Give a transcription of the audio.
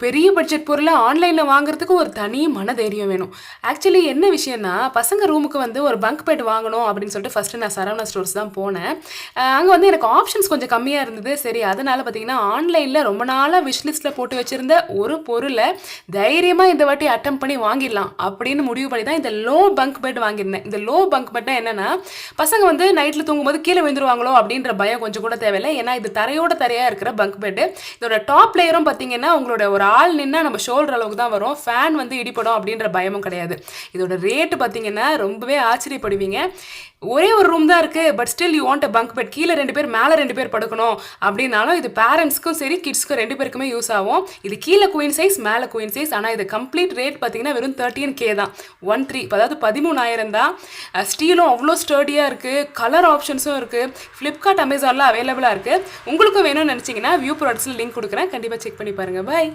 பெரிய பட்ஜெட் பொருளை ஆன்லைனில் வாங்குறதுக்கு ஒரு தனி மனதைரியம் வேணும். ஆக்சுவலி என்ன விஷயம்னா, பசங்க ரூமுக்கு வந்து ஒரு பங்க் பெட் வாங்கணும் அப்படின்னு சொல்லிட்டு ஃபஸ்ட்டு நான் சரவணா ஸ்டோர்ஸ் தான் போனேன். அங்கே வந்து எனக்கு ஆப்ஷன்ஸ் கொஞ்சம் கம்மியாக இருந்தது. சரி, அதனால் பார்த்தீங்கன்னா ஆன்லைனில் ரொம்ப நாளாக விஷ் லிஸ்ட்டில் போட்டு வச்சுருந்த ஒரு பொருளை தைரியமாக இந்த வாட்டி அட்டம் பண்ணி வாங்கிடலாம் அப்படின்னு முடிவு பண்ணி தான் இந்த லோ பங்க் பெட் வாங்கியிருந்தேன். இந்த லோ பங்க் பெட்னா என்னென்னா, பசங்க வந்து நைட்டில் தூங்கும்போது கீழே விழுந்துருவாங்களோ அப்படின்ற பயம் கொஞ்சம் கூட தேவையில்லை. ஏன்னா இது தரையோட தரையாக இருக்கிற பங்க் பெட்டு. இதோட டாப் லேயரும் பார்த்தீங்கன்னா உங்களோட ஒரு ஆள் நின்னா நம்ம ஷோல்டர் அளவுக்கு தான் வரும். ஃபேன் வந்து இடிப்படும் அப்படின்ற பயமும் கிடையாது. இதோட ரேட்டு பார்த்தீங்கன்னா ரொம்பவே ஆச்சரியப்படுவீங்க. ஒரே ஒரு ரூம் தான் இருக்குது, but still you want a bunk bed. கீழே 2 பேர் மேலே 2 பேர் படுக்கணும் அப்படின்னாலும் இது பேரண்ட்ஸ்க்கும் சரி கிட்ஸ்க்கும் 2 பேருக்குமே யூஸ் ஆகும். இது கீழே குயின் சைஸ், மேலே குயின் சைஸ். ஆனால் இது கம்ப்ளீட் ரேட் பார்த்தீங்கன்னா வெறும் 13K தான். 13, அதாவது 13,000 தான். ஸ்டீலும் அவ்வளோ ஸ்டர்டியாக இருக்குது. கலர் ஆப்ஷன்ஸும் இருக்குது. ஃப்ளிப்கார்ட், அமேசானில் அவைலபிளாக இருக்குது. உங்களுக்கும் வேணும்னு நினச்சிங்கன்னா வியூ ப்ராடக்ட்ஸில் லிங்க் கொடுக்குறேன், கண்டிப்பாக செக் பண்ணி பாருங்கள். பை.